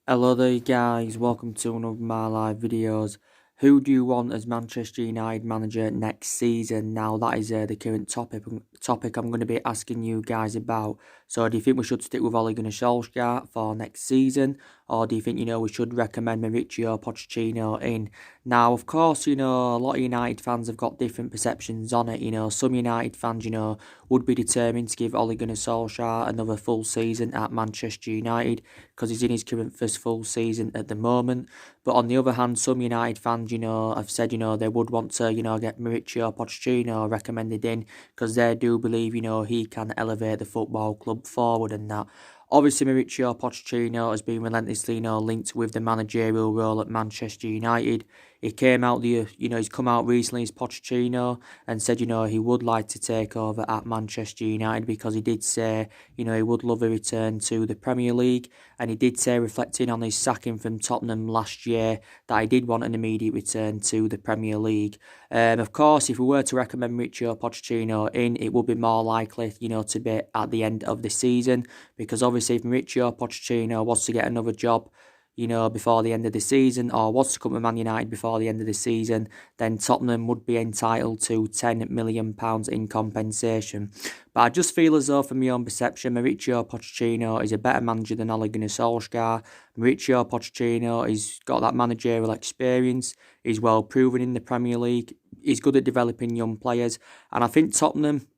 Hello there guys, welcome to one of my live videos. Who do you want as Manchester United manager next season? Now that is the current topic I'm going to be asking you guys about. So do you think we should stick with Ole Gunnar Solskjaer for next season? Or do you think, we should recommend Mauricio Pochettino in? Now, of course, a lot of United fans have got different perceptions on it. Some United fans, would be determined to give Ole Gunnar Solskjaer another full season at Manchester United because he's in his current first full season at the moment. But on the other hand, some United fans, have said, they would want to, get Mauricio Pochettino recommended in because they do believe, he can elevate the football club forward and that. Obviously, Mauricio Pochettino has been relentlessly, linked with the managerial role at Manchester United. He came out he's come out recently as Pochettino and said, he would like to take over at Manchester United because he did say, he would love a return to the Premier League. And he did say, reflecting on his sacking from Tottenham last year, that he did want an immediate return to the Premier League. Of course, if we were to recommend Mauricio Pochettino in, it would be more likely, to be at the end of the season because obviously if Mauricio Pochettino was to get another job, before the end of the season, or was to come to Man United before the end of the season, then Tottenham would be entitled to £10 million in compensation. But I just feel as though, from my own perception, Mauricio Pochettino is a better manager than Ole Gunnar Solskjaer. Mauricio Pochettino has got that managerial experience, he's well proven in the Premier League, he's good at developing young players, and I think Tottenham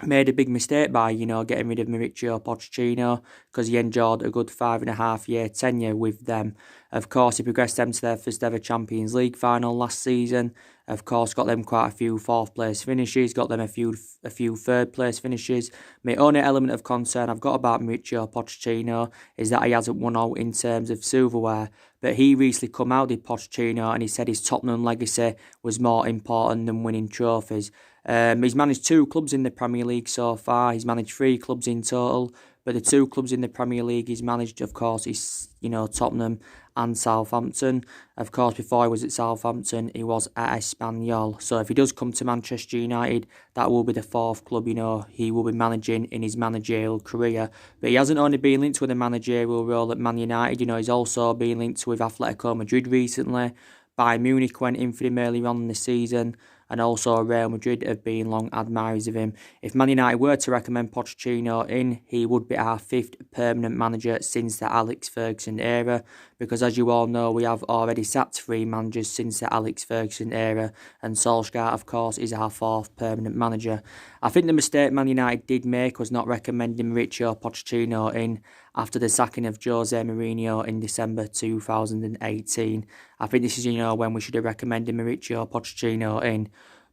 made a big mistake by, getting rid of Mauricio Pochettino because he enjoyed a good 5.5 year tenure with them. Of course, he progressed them to their first ever Champions League final last season. Of course, got them quite a few fourth place finishes, got them a few third place finishes. My only element of concern I've got about Mauricio Pochettino is that he hasn't won out in terms of silverware. But he recently come out, did Pochettino, and he said his Tottenham legacy was more important than winning trophies. He's managed 2 clubs in the Premier League so far. He's managed 3 clubs in total. But the 2 clubs in the Premier League he's managed, of course, is, Tottenham and Southampton. Of course, before he was at Southampton, he was at Espanyol. So if he does come to Manchester United, that will be the 4th club, he will be managing in his managerial career. But he hasn't only been linked with a managerial role at Man United, he's also been linked with Atletico Madrid recently. Bayern Munich went in for him earlier on in the season, and also Real Madrid have been long admirers of him. If Man United were to recommend Pochettino in, he would be our 5th permanent manager since the Alex Ferguson era, because as you all know, we have already sacked 3 managers since the Alex Ferguson era, and Solskjaer, of course, is our 4th permanent manager. I think the mistake Man United did make was not recommending Mauricio Pochettino in after the sacking of Jose Mourinho in December 2018. I think this is, when we should have recommended Mauricio Pochettino in.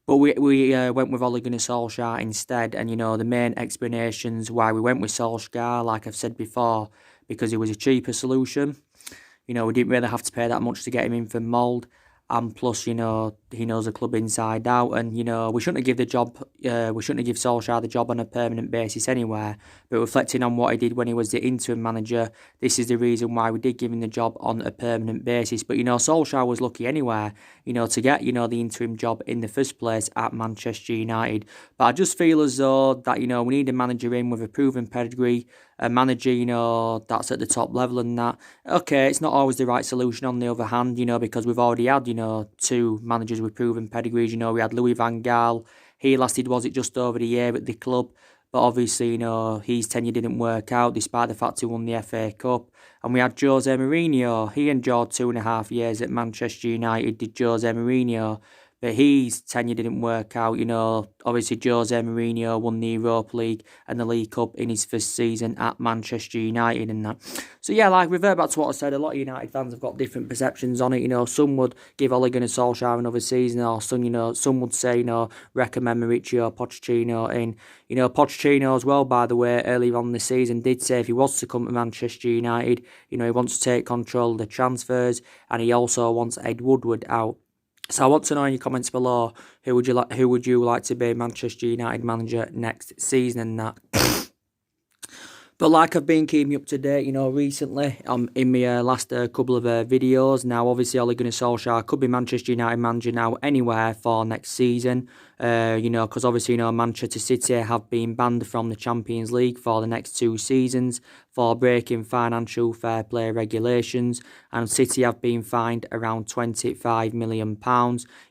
But we went with Ole Gunnar Solskjaer instead, and, the main explanations why we went with Solskjaer, like I've said before, because he was a cheaper solution. We didn't really have to pay that much to get him in from Mould. And plus, he knows the club inside out. And, we shouldn't have give Solskjaer the job on a permanent basis anywhere. But reflecting on what he did when he was the interim manager, this is the reason why we did give him the job on a permanent basis. But, Solskjaer was lucky anywhere, to get, the interim job in the first place at Manchester United. But I just feel as though that, we need a manager in with a proven pedigree, a manager, that's at the top level and that. Okay, it's not always the right solution on the other hand, because we've already had, 2 managers with proven pedigrees. We had Louis van Gaal. He lasted, was it just over a year at the club? But obviously, his tenure didn't work out despite the fact he won the FA Cup. And we had Jose Mourinho. He endured 2.5 years at Manchester United, did Jose Mourinho. But his tenure didn't work out, Obviously, Jose Mourinho won the Europa League and the League Cup in his first season at Manchester United and that. So, yeah, revert back to what I said, a lot of United fans have got different perceptions on it. Some would give Ole Gunnar Solskjaer another season, or some would say, recommend Mauricio Pochettino in. Pochettino as well, by the way, earlier on in the season, did say if he was to come to Manchester United, he wants to take control of the transfers, and he also wants Ed Woodward out. So I want to know in your comments below, who would you like to be Manchester United manager next season and that. But like I've been keeping you up to date, recently, in my last couple of videos. Now, obviously, Ole Gunnar Solsjaker could be Manchester United manager now anywhere for next season. Because obviously, Manchester City have been banned from the Champions League for the next 2 seasons for breaking financial fair play regulations, and City have been fined around £25 million.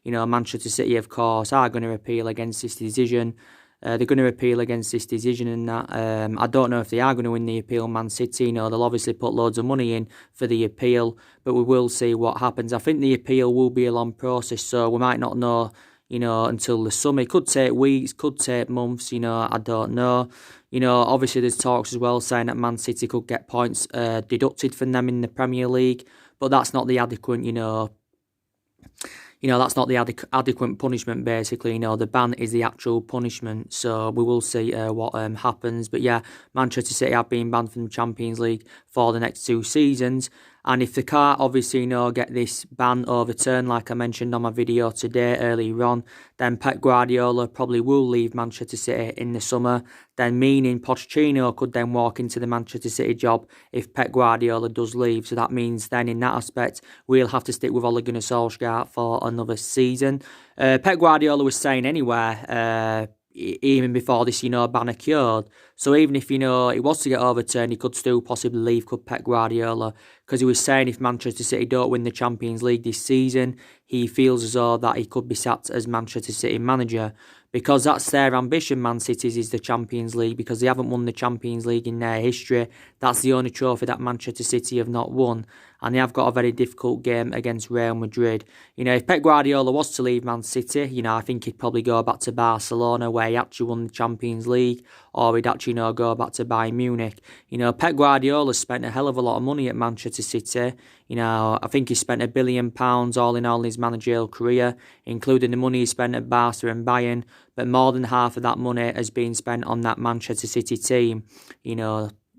Manchester City, of course, are going to appeal against this decision. They're going to appeal against this decision and that. I don't know if they are going to win the appeal, Man City. They'll obviously put loads of money in for the appeal, but we will see what happens. I think the appeal will be a long process, so we might not know, until the summer. It could take weeks, could take months, I don't know. Obviously there's talks as well saying that Man City could get points deducted from them in the Premier League, but that's not the adequate, that's not the adequate punishment, basically. The ban is the actual punishment. So we will see what happens. But yeah, Manchester City have been banned from the Champions League for the next 2 seasons. And if they can't, obviously, get this ban overturned, like I mentioned on my video today earlier on, then Pep Guardiola probably will leave Manchester City in the summer. Then meaning Pochettinho could then walk into the Manchester City job if Pep Guardiola does leave. So that means then in that aspect, we'll have to stick with Ole Gunnar Solskjaer for another season. Pep Guardiola was saying anywhere, even before this, ban occurred. So even if, it was to get overturned, he could still possibly leave, could Pep Guardiola, because he was saying if Manchester City don't win the Champions League this season, he feels as though that he could be sacked as Manchester City manager, because that's their ambition, Man City's, is the Champions League, because they haven't won the Champions League in their history. That's the only trophy that Manchester City have not won, and they have got a very difficult game against Real Madrid. If Pep Guardiola was to leave Man City, I think he'd probably go back to Barcelona, where he actually won the Champions League, or he'd actually, go back to Bayern Munich. Pep Guardiola spent a hell of a lot of money at Manchester City. I think he spent £1 billion all in his managerial career, including the money he spent at Barca and Bayern, but more than half of that money has been spent on that Manchester City team.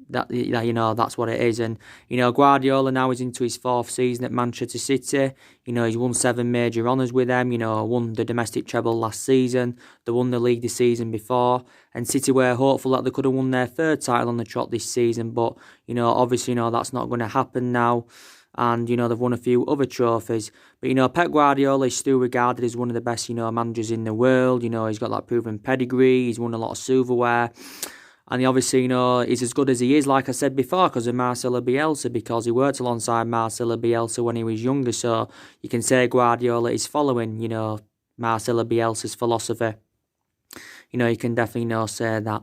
That's what it is. And Guardiola now is into his 4th season at Manchester City. He's won 7 major honours with them. Won the domestic treble last season. They won the league the season before, and City were hopeful that they could have won their 3rd title on the trot this season, but obviously that's not going to happen now. And they've won a few other trophies, but Pep Guardiola is still regarded as one of the best managers in the world. He's got that proven pedigree. He's won a lot of silverware. And he obviously, is as good as he is, like I said before, because of Marcelo Bielsa, because he worked alongside Marcelo Bielsa when he was younger. So you can say Guardiola is following, Marcelo Bielsa's philosophy. You can definitely, say that.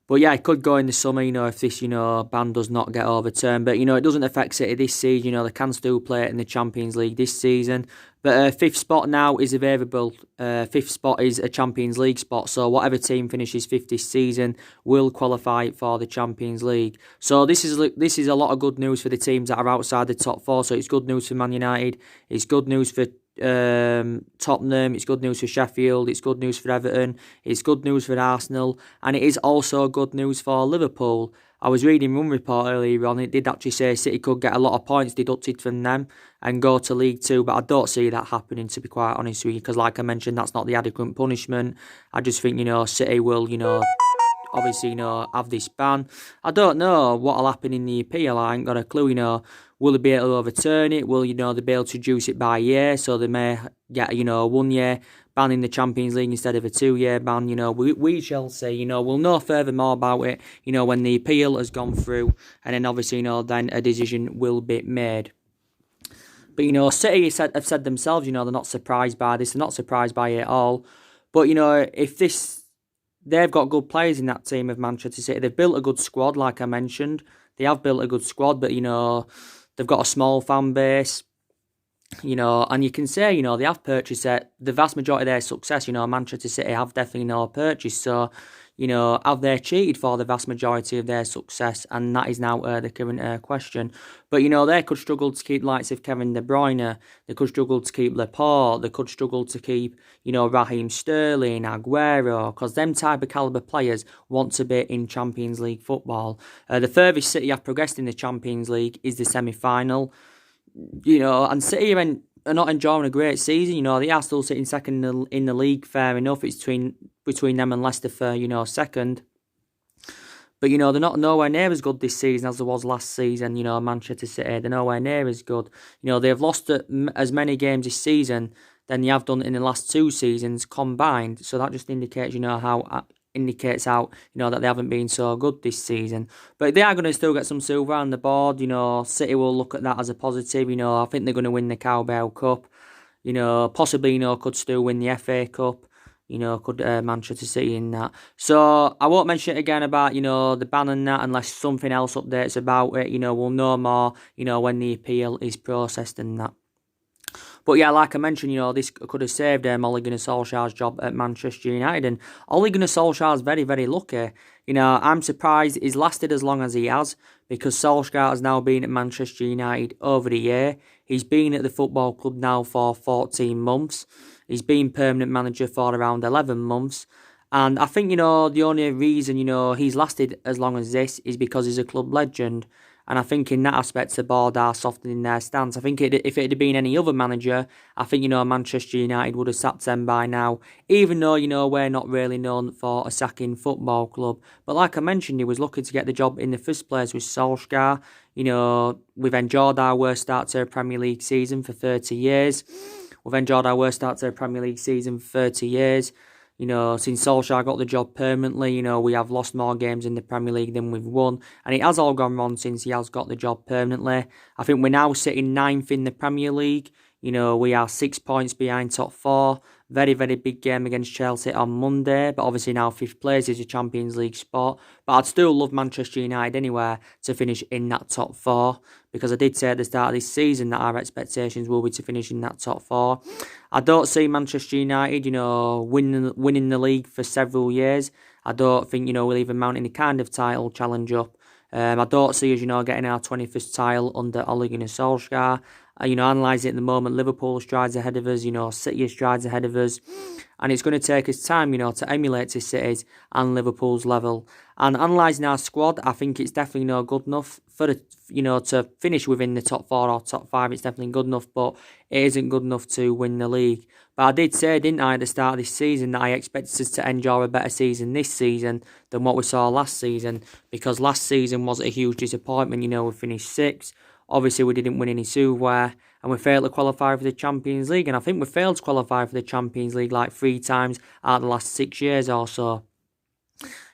But yeah, it could go in the summer, if this, ban does not get overturned. But, it doesn't affect City this season. They can still play it in the Champions League this season. But 5th spot now is available. 5th spot is a Champions League spot. So whatever team finishes 5th this season will qualify for the Champions League. So this is a lot of good news for the teams that are outside the top 4. So it's good news for Man United. It's good news for Tottenham, it's good news for Sheffield, it's good news for Everton, it's good news for Arsenal, and it is also good news for Liverpool. I was reading one report earlier on, it did actually say City could get a lot of points deducted from them and go to League 2, but I don't see that happening, to be quite honest with you, because like I mentioned, that's not the adequate punishment. I just think, City will, obviously, have this ban. I don't know what'll happen in the appeal. I ain't got a clue, Will they be able to overturn it? Will, they be able to reduce it by a year? So they may get, a 1 year ban in the Champions League instead of a 2 year ban. We shall see. We'll know further more about it, when the appeal has gone through. And then obviously, then a decision will be made. But, City have said themselves, they're not surprised by this. They're not surprised by it at all. But, if this... They've got good players in that team of Manchester City. They've built a good squad, like I mentioned. They have built a good squad, but, they've got a small fan base, and you can say, they have purchased it. The vast majority of their success, Manchester City have definitely purchased. So, have they cheated for the vast majority of their success? And that is now the current question. But, they could struggle to keep likes of Kevin De Bruyne. They could struggle to keep Laporte. They could struggle to keep, Raheem Sterling, Aguero, because them type of calibre players want to be in Champions League football. The furthest City have progressed in the Champions League is the semi-final. And City are not enjoying a great season. They are still sitting second in the league, fair enough. It's between them and Leicester for, second. But, you know, they're not nowhere near as good this season as there was last season. You know, Manchester City, they're nowhere near as good. You know, they've lost as many games this season than they have done in the last 2 seasons combined. So that just indicates, you know, how you know that they haven't been so good this season. But they are going to still get some silver on the board. You know, City will look at that as a positive. You know, I think they're going to win the Carabao Cup. You know, possibly, you know, could still win the FA Cup. You know, could Manchester City in that. So I won't mention it again about, you know, the ban and that unless something else updates about it. You know, we'll know more, you know, when the appeal is processed and that. But yeah, like I mentioned, you know, this could have saved Ole Gunnar Solskjaer's job at Manchester United. And Ole Gunnar Solskjaer's very, very lucky. You know, I'm surprised he's lasted as long as he has because Solskjaer has now been at Manchester United over a year. He's been at the football club now for 14 months. He's been permanent manager for around 11 months. And I think, you know, the only reason, you know, he's lasted as long as this is because he's a club legend. And I think in that aspect, the board are softening their stance. I think if it had been any other manager, I think, you know, Manchester United would have sacked them by now. Even though, you know, we're not really known for a sacking football club. But like I mentioned, he was lucky to get the job in the first place with Solskjaer. You know, we've enjoyed our worst start to a Premier League season for 30 years. We've enjoyed our worst start to a Premier League season for 30 years. You know, since Solskjaer got the job permanently, you know, we have lost more games in the Premier League than we've won. And it has all gone wrong since he has got the job permanently. I think we're now sitting 9th in the Premier League. You know, we are 6 points behind top 4. Very, very big game against Chelsea on Monday. But obviously now 5th place is a Champions League spot. But I'd still love Manchester United anywhere to finish in that top 4. Because I did say at the start of this season that our expectations will be to finish in that top 4. I don't see Manchester United, you know, winning the league for several years. I don't think, you know, we'll even mount any kind of title challenge up. I don't see us, you know, getting our 21st title under Ole Gunnar Solskjaer. You know, analysing it at the moment, Liverpool strides ahead of us, you know, City strides ahead of us. And it's going to take us time, you know, to emulate to City's and Liverpool's level. And analysing our squad, I think it's definitely, you know, good enough for, you know, to finish within the top 4 or top 5. It's definitely good enough, but it isn't good enough to win the league. But I did say, didn't I, at the start of this season that I expected us to enjoy a better season this season than what we saw last season. Because last season was a huge disappointment. You know, we finished 6th. Obviously, we didn't win any silverware, and we failed to qualify for the Champions League. And I think we failed to qualify for the Champions League like 3 times out of the last 6 years or so.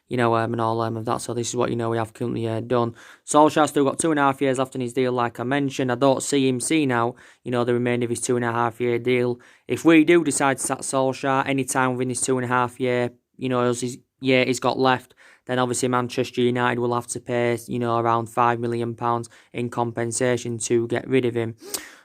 You know, and all of that. So this is what, you know, we have currently done. Solskjaer's still got 2.5 years left in his deal, like I mentioned. I don't see him now, you know, the remainder of his 2.5 year deal. If we do decide to sack Solskjaer anytime within his 2.5 year, you know, he's got left, then obviously Manchester United will have to pay, you know, around £5 million in compensation to get rid of him.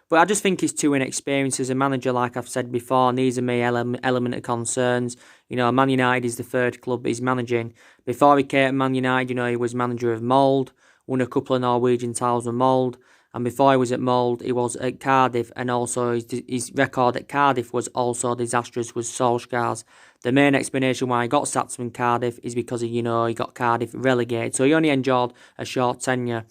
But I just think he's too inexperienced as a manager, like I've said before, and these are my element of concerns. You know, Man United is the 3rd club he's managing. Before he came to Man United, you know, he was manager of Mould, won a couple of Norwegian titles with Mould. And before he was at Mould, he was at Cardiff, and also his record at Cardiff was also disastrous, was Solskjaer's. The main explanation why he got sacked from Cardiff is because, you know, he got Cardiff relegated. So he only enjoyed a short tenure.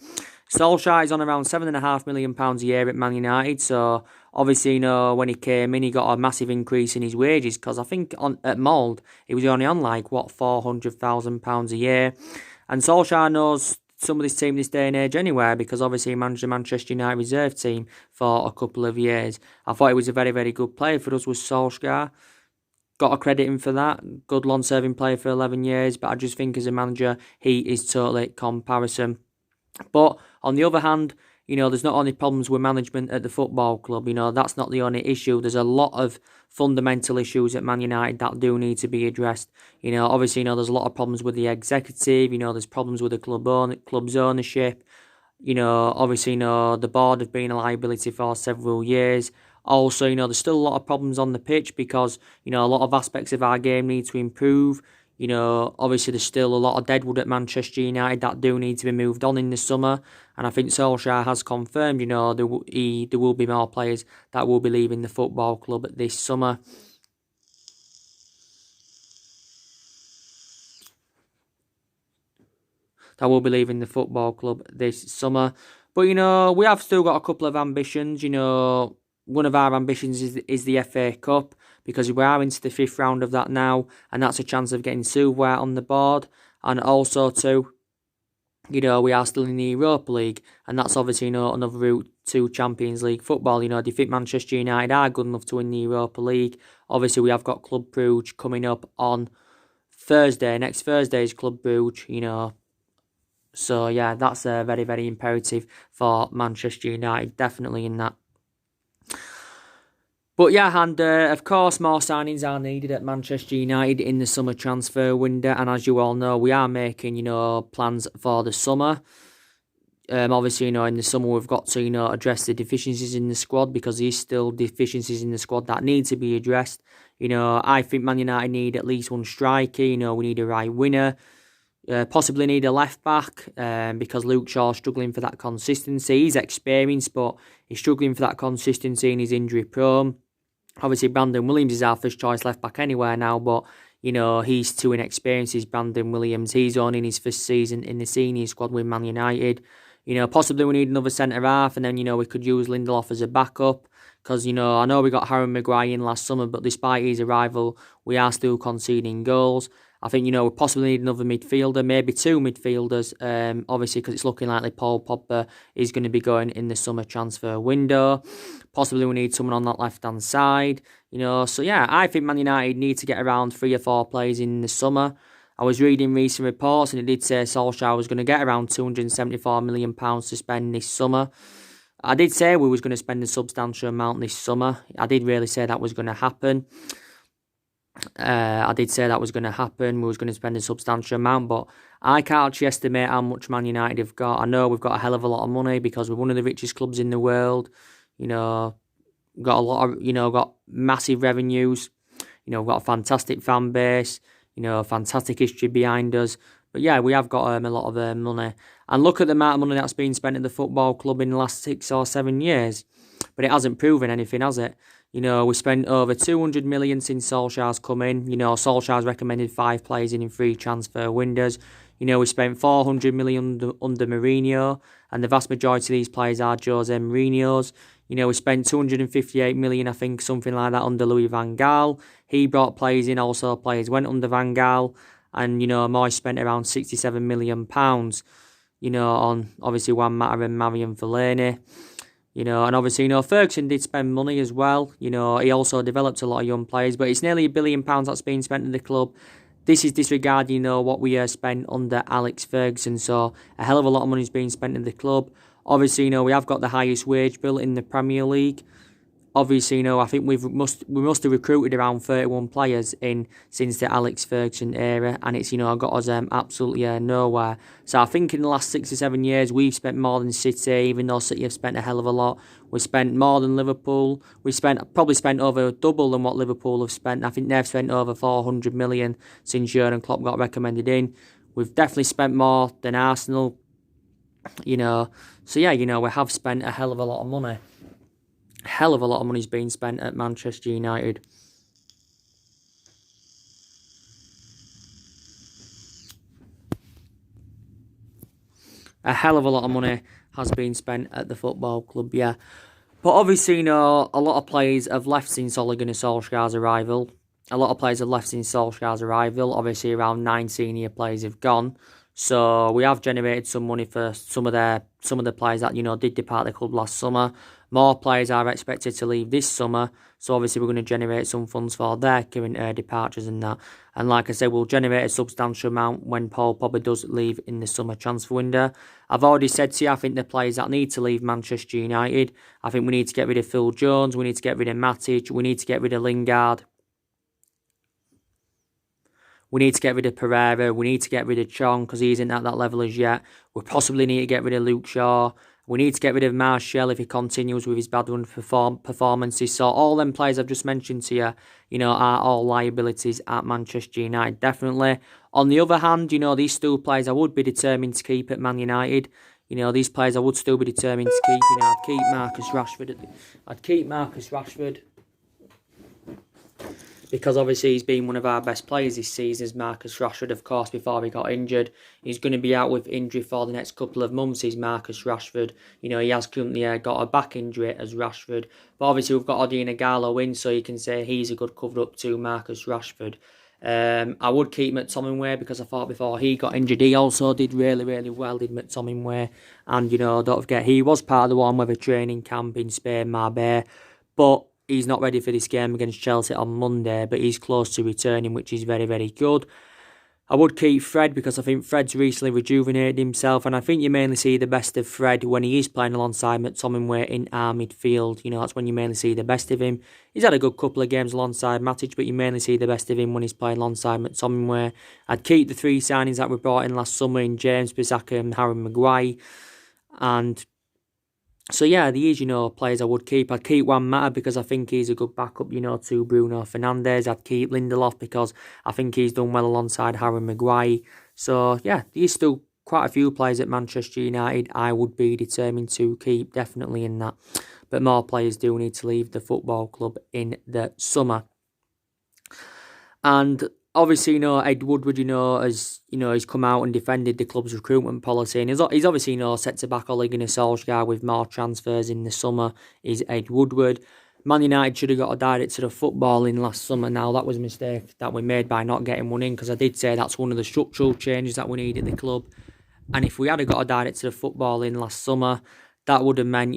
Solskjaer is on around £7.5 million a year at Man United, so obviously, you know, when he came in, he got a massive increase in his wages, because I think at Mould, he was only on like, what, £400,000 a year. And Solskjaer knows some of this team this day and age anywhere, because obviously he managed the Manchester United reserve team for a couple of years. I thought he was a very, very good player for us, was Solskjaer. Got to credit him for that. Good long-serving player for 11 years, but I just think as a manager, he is totally comparison. But on the other hand, you know, there's not only problems with management at the football club. You know, that's not the only issue. There's a lot of fundamental issues at Man United that do need to be addressed. You know, obviously, you know, there's a lot of problems with the executive. You know, there's problems with the club's ownership. You know, obviously, you know, the board have been a liability for several years. Also, you know, there's still a lot of problems on the pitch because, you know, a lot of aspects of our game need to improve. You know, obviously there's still a lot of deadwood at Manchester United that do need to be moved on in the summer. And I think Solskjaer has confirmed, you know, there will be more players that will be leaving the football club this summer. But, you know, we have still got a couple of ambitions. You know, one of our ambitions is the FA Cup, because we are into the 5th round of that now, and that's a chance of getting silverware on the board. And also, too, we are still in the Europa League, and that's obviously, another route to Champions League football. Do you think Manchester United are good enough to win the Europa League? Obviously, we have got Club Brugge coming up on Thursday. Next Thursday is Club Brugge, So, yeah, that's very, very imperative for Manchester United, definitely in that. But yeah, and of course, more signings are needed at Manchester United in the summer transfer window. And as you all know, we are making, plans for the summer. Obviously, in the summer we've got to, address the deficiencies in the squad, because there's still deficiencies in the squad that need to be addressed. I think Man United need at least one striker. We need a right winger. Possibly need a left back, because Luke Shaw's struggling for that consistency. He's experienced, but he's struggling for that consistency and he's injury prone. Obviously, Brandon Williams is our first choice left back anywhere now, but he's too inexperienced. He's Brandon Williams. He's on in his first season in the senior squad with Man United. Possibly we need another centre half, and then we could use Lindelof as a backup, because I know we got Harry Maguire in last summer, but despite his arrival, we are still conceding goals. I think, we possibly need another midfielder, maybe two midfielders, obviously, because it's looking likely Paul Pogba is going to be going in the summer transfer window. Possibly we need someone on that left-hand side, So, yeah, I think Man United need to get around 3 or 4 players in the summer. I was reading recent reports, and it did say Solsjaker was going to get around £274 million to spend this summer. I did say we was going to spend a substantial amount this summer. I did really say that was going to happen. We was going to spend a substantial amount, but I can't actually estimate how much Man United have got. I know we've got a hell of a lot of money because we're one of the richest clubs in the world. Got a lot of, got massive revenues. We've got a fantastic fan base. Fantastic history behind us. But yeah, we have got a lot of money. And look at the amount of money that's been spent at the football club in the last 6 or 7 years. But it hasn't proven anything, has it? We spent over 200 million since Solskjaer's come in. Solskjaer's recommended 5 players in 3 transfer windows. We spent 400 million under Mourinho, and the vast majority of these players are Jose Mourinho's. We spent 258 million, I think, something like that, under Louis van Gaal. He brought players in, also players went under Van Gaal. And, Moyes spent around £67 million, on obviously Juan Mata and Marian Fellaini. And obviously, Ferguson did spend money as well. He also developed a lot of young players, but it's nearly £1 billion that's been spent in the club. This is disregarding, what we spent under Alex Ferguson. So a hell of a lot of money is being spent in the club. Obviously, we have got the highest wage bill in the Premier League. Obviously, I think we must have recruited around 31 players since the Alex Ferguson era, and it's got us absolutely nowhere. So I think in the last 6 or 7 years we've spent more than City, even though City have spent a hell of a lot. We've spent more than Liverpool. We probably spent over double than what Liverpool have spent. I think they've spent over 400 million since Jurgen Klopp got recommended in. We've definitely spent more than Arsenal. So yeah, we have spent a hell of a lot of money. Hell of a lot of money's been spent at Manchester United. A hell of a lot of money has been spent at the football club, yeah. But obviously, a lot of players have left since Ole Gunnar Solskjaer's arrival. Obviously, around 9 senior players have gone. So we have generated some money for some of the players that did depart the club last summer. More players are expected to leave this summer, so obviously we're going to generate some funds for their current departures and that. And like I said, we'll generate a substantial amount when Paul Pogba does leave in the summer transfer window. I've already said to you, I think the players that need to leave Manchester United, I think we need to get rid of Phil Jones, we need to get rid of Matic, we need to get rid of Lingard. We need to get rid of Pereira. We need to get rid of Chong because he isn't at that level as yet. We possibly need to get rid of Luke Shaw. We need to get rid of Martial if he continues with his bad run performances. So all them players I've just mentioned to you, are all liabilities at Manchester United, definitely. On the other hand, these still players I would be determined to keep at Man United. These players I would still be determined to keep. I'd keep Marcus Rashford. Because obviously he's been one of our best players this season, is Marcus Rashford, of course, before he got injured. He's going to be out with injury for the next couple of months, is Marcus Rashford. He has currently got a back injury as Rashford. But obviously we've got Odion Ighalo in, so you can say he's a good cover-up to Marcus Rashford. I would keep McTominay because I thought before he got injured, he also did really, really well, did McTominay. And, don't forget, he was part of the warm weather training camp in Spain, Marbella. But he's not ready for this game against Chelsea on Monday, but he's close to returning, which is very, very good. I would keep Fred because I think Fred's recently rejuvenated himself, and I think you mainly see the best of Fred when he is playing alongside McTominay in our midfield. That's when you mainly see the best of him. He's had a good couple of games alongside Matic, but you mainly see the best of him when he's playing alongside McTominay. I'd keep the 3 signings that were brought in last summer in James Bissaka and Harry Maguire. And so yeah, these, players I would keep. I'd keep Juan Mata because I think he's a good backup, to Bruno Fernandes. I'd keep Lindelof because I think he's done well alongside Harry Maguire. So yeah, there's still quite a few players at Manchester United I would be determined to keep, definitely in that. But more players do need to leave the football club in the summer. And obviously, Ed Woodward, he's come out and defended the club's recruitment policy. And he's obviously, set to back Ole Gunnar Solsjaker with more transfers in the summer, is Ed Woodward. Man United should have got a director of football in last summer. Now, that was a mistake that we made by not getting one in, because I did say that's one of the structural changes that we need at the club. And if we had got a director of football in last summer, that would have meant,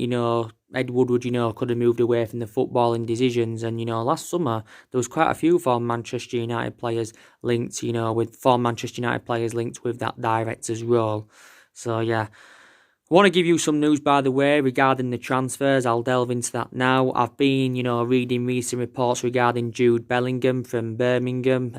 Ed Woodward, could have moved away from the footballing decisions. And, last summer, there was quite a few former Manchester United players linked, with former Manchester United players linked with that director's role. So, yeah. I want to give you some news, by the way, regarding the transfers. I'll delve into that now. I've been, reading recent reports regarding Jude Bellingham from Birmingham.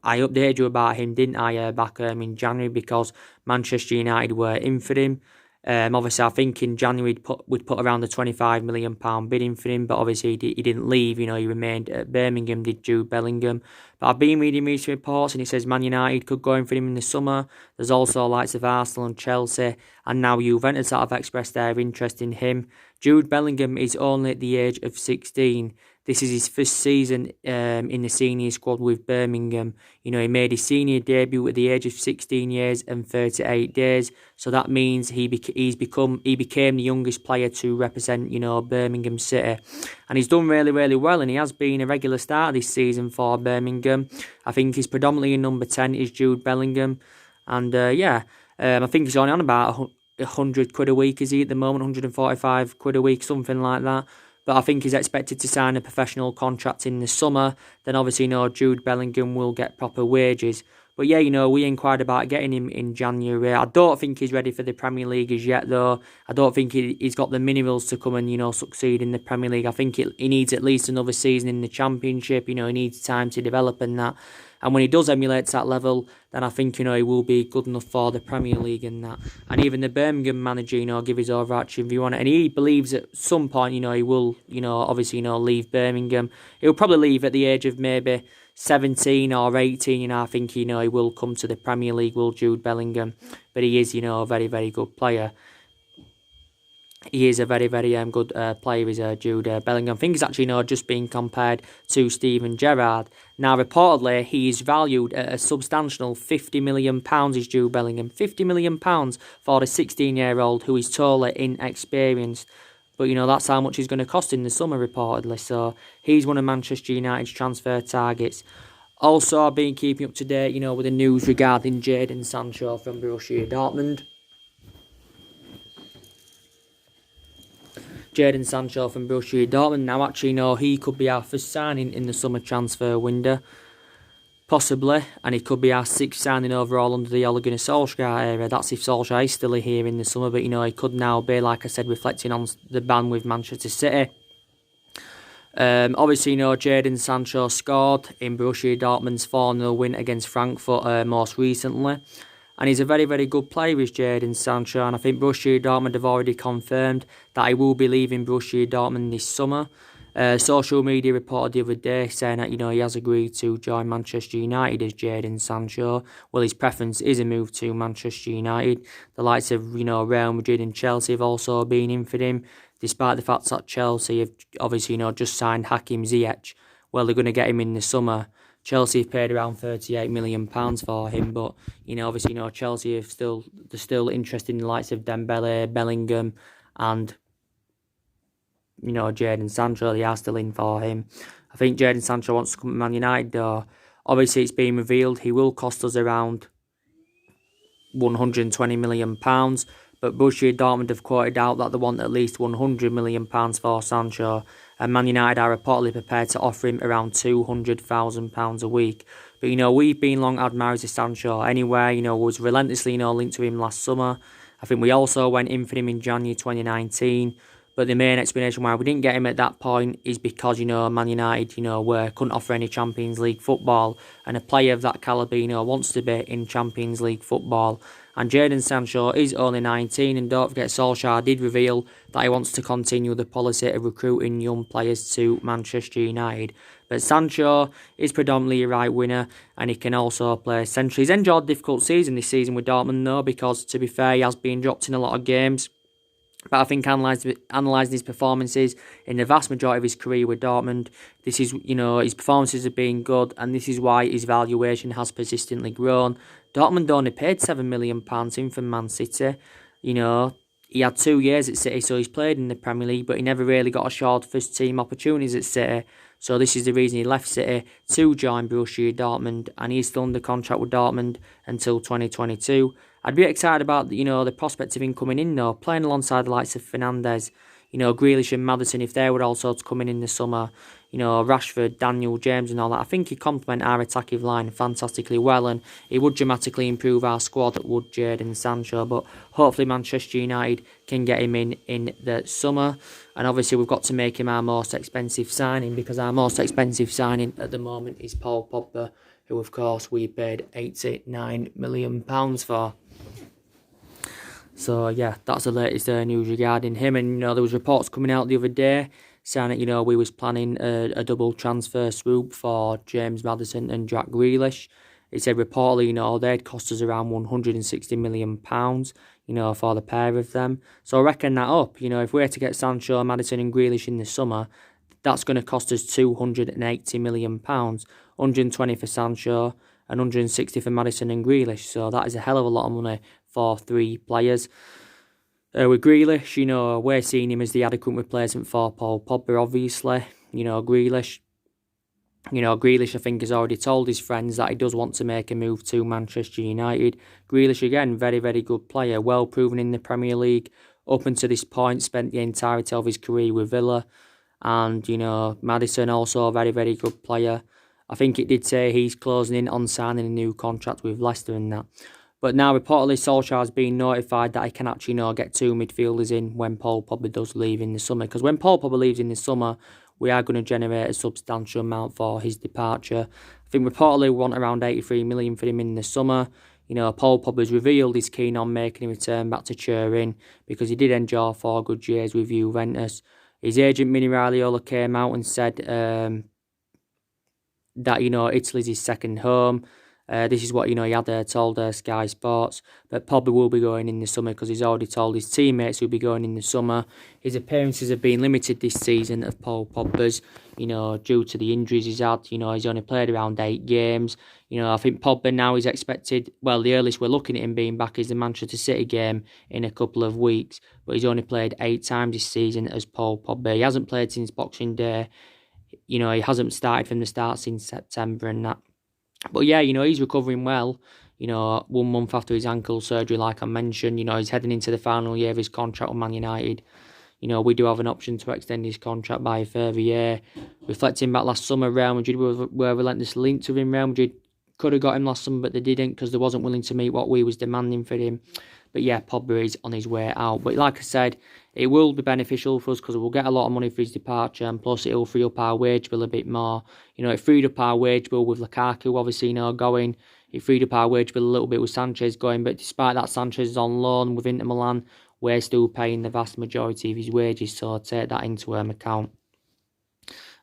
I updated you about him, didn't I, back in January, because Manchester United were in for him. Obviously, I think in January we'd put around the £25 million bidding for him, but obviously he didn't leave. He remained at Birmingham, did Jude Bellingham. But I've been reading recent reports, and it says Man United could go in for him in the summer. There's also likes of Arsenal and Chelsea, and now Juventus that have expressed their interest in him. Jude Bellingham is only at the age of 16. This is his first season in the senior squad with Birmingham. He made his senior debut at the age of 16 years and 38 days. So that means he became the youngest player to represent, Birmingham City. And he's done really, really well, and he has been a regular starter this season for Birmingham. I think he's predominantly in number 10 is Jude Bellingham. And I think he's only on about £100 a week, is he, at the moment? £145 a week, something like that. But I think he's expected to sign a professional contract in the summer. Then obviously, Jude Bellingham will get proper wages. But yeah, we inquired about getting him in January. I don't think he's ready for the Premier League as yet, though. I don't think he's got the minerals to come and, succeed in the Premier League. I think he needs at least another season in the Championship. He needs time to develop and that. And when he does emulate that level, then I think, he will be good enough for the Premier League and that. And even the Birmingham manager, give his overarching view on it. And he believes at some point, he will, obviously, leave Birmingham. He'll probably leave at the age of maybe 17 or 18, I think, he will come to the Premier League, will Jude Bellingham. But he is, a very, very good player. He is a very, very good player, is Jude Bellingham. I think he's actually, just being compared to Steven Gerrard. Now, reportedly, he is valued at a substantial £50 million, is Jude Bellingham. £50 million for the 16-year-old who is totally inexperienced. But, that's how much he's going to cost in the summer, reportedly. So, he's one of Manchester United's transfer targets. Also, I've been keeping up to date, with the news regarding Jadon Sancho from Borussia Dortmund. Jadon Sancho from Borussia Dortmund. Now, actually, he could be our first signing in the summer transfer window. Possibly. And he could be our 6th signing overall under the Ole Gunnar Solskjaer era. That's if Solskjaer is still here in the summer. But, he could now be, like I said, reflecting on the ban with Manchester City. Obviously, Jadon Sancho scored in Borussia Dortmund's 4-0 win against Frankfurt most recently. And he's a very, very good player, is Jadon Sancho. And I think Borussia Dortmund have already confirmed that he will be leaving Borussia Dortmund this summer. Social media reported the other day saying that, he has agreed to join Manchester United as Jadon Sancho. Well, his preference is a move to Manchester United. The likes of, Real Madrid and Chelsea have also been in for him, despite the fact that Chelsea have obviously, just signed Hakim Ziyech. Well, they're going to get him in the summer. Chelsea have paid around £38 million for him, but, obviously, Chelsea they're still interested in the likes of Dembele, Bellingham, and, Jadon Sancho. They are still in for him. I think Jadon Sancho wants to come to Man United, though. Obviously, it's been revealed he will cost us around £120 million, but Borussia Dortmund have quoted out that they want at least £100 million for Sancho, and Man United are reportedly prepared to offer him around £200,000 a week. But, we've been long admirers of Sancho anyway, was relentlessly, linked to him last summer. I think we also went in for him in January 2019. But the main explanation why we didn't get him at that point is because, Man United, couldn't offer any Champions League football. And a player of that calibre, wants to be in Champions League football. And Jadon Sancho is only 19. And don't forget, Solsjaker did reveal that he wants to continue the policy of recruiting young players to Manchester United. But Sancho is predominantly a right winger, and he can also play central. He's enjoyed a difficult season this season with Dortmund, though, because, to be fair, he has been dropped in a lot of games. But I think analysing his performances in the vast majority of his career with Dortmund, this is, his performances have been good, and this is why his valuation has persistently grown. Dortmund only paid £7 million in from Man City. He had 2 years at City, so he's played in the Premier League, but he never really got assured first team opportunities at City. So this is the reason he left City to join Borussia Dortmund, and he's still under contract with Dortmund until 2022. I'd be excited about, the prospect of him coming in, though, playing alongside the likes of Fernandes, Grealish and Maddison, if they were also to come in the summer, Rashford, Daniel, James and all that. I think he'd complement our attacking line fantastically well, and he would dramatically improve our squad, would Jadon Sancho. But hopefully Manchester United can get him in the summer. And obviously we've got to make him our most expensive signing, because our most expensive signing at the moment is Paul Pogba, who of course we paid £89 million for. So yeah, that's the latest news regarding him. And there was reports coming out the other day saying that we was planning a double transfer swoop for James Maddison and Jack Grealish. It said reportedly, they'd cost us around £160 million, for the pair of them. So I reckon that up, if we're to get Sancho, Maddison and Grealish in the summer, that's going to cost us £280 million. 120 for Sancho and 160 for Maddison and Grealish. So that is a hell of a lot of money for 3 players. With Grealish, we're seeing him as the adequate replacement for Paul Pogba, obviously. Grealish, I think, has already told his friends that he does want to make a move to Manchester United. Grealish, again, very, very good player, well proven in the Premier League. Up until this point, spent the entirety of his career with Villa. And, Maddison, also a very, very good player. I think it did say he's closing in on signing a new contract with Leicester and that. But now, reportedly, Solskjaer has been notified that he can actually, get 2 midfielders in when Paul Pogba does leave in the summer. Because when Paul Pogba leaves in the summer, we are going to generate a substantial amount for his departure. I think reportedly we want around £83 million for him in the summer. Paul Pogba's revealed he's keen on making a return back to Turin because he did enjoy 4 good years with Juventus. His agent, Mini Raiola, came out and said that, Italy's his second home. This is what, he had told Sky Sports. But Pogba will be going in the summer because he's already told his teammates he'll be going in the summer. His appearances have been limited this season of Paul Pogba's, due to the injuries he's had. He's only played around 8 games. I think Pogba now is expected, well, the earliest we're looking at him being back is the Manchester City game in a couple of weeks. But he's only played 8 times this season as Paul Pogba. He hasn't played since Boxing Day. He hasn't started from the start since September and that. But yeah, he's recovering well. 1 month after his ankle surgery, like I mentioned, he's heading into the final year of his contract with Man United. We do have an option to extend his contract by a further year. Reflecting back last summer, Real Madrid were relentlessly linked to him. Real Madrid could have got him last summer, but they didn't because they wasn't willing to meet what we was demanding for him. But yeah, Pogba is on his way out. But like I said, it will be beneficial for us because we'll get a lot of money for his departure, and plus it'll free up our wage bill a bit more. It freed up our wage bill with Lukaku, obviously, going. It freed up our wage bill a little bit with Sanchez going, but despite that, Sanchez is on loan with Inter Milan. We're still paying the vast majority of his wages, so take that into account.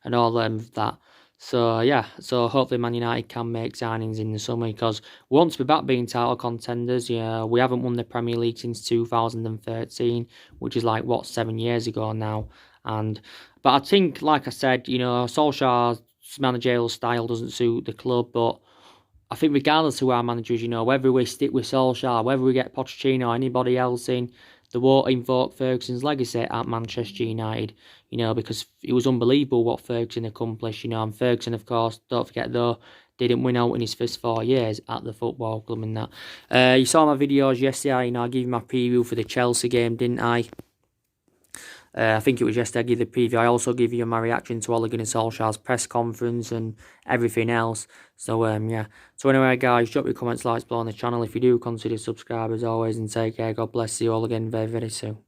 And all of that. So yeah, so hopefully Man United can make signings in the summer because we want to be back being title contenders. Yeah, we haven't won the Premier League since 2013, which is 7 years ago now. But I think, like I said, Solskjaer's managerial style doesn't suit the club, but I think regardless of who our manager is, whether we stick with Solskjaer, whether we get Pochettinho or anybody else in, they won't invoke Ferguson's legacy at Manchester United, because it was unbelievable what Ferguson accomplished, and Ferguson, of course, don't forget though, didn't win out in his first 4 years at the football club and that. You saw my videos yesterday, and I gave you my preview for the Chelsea game, didn't I? I think it was yesterday I gave the preview. I also gave you my reaction to Ole Gunnar Solskjaer's press conference and everything else. So, yeah. So, anyway, guys, drop your comments, likes below on the channel. If you do, consider subscribe as always, and take care. God bless you all again very, very soon.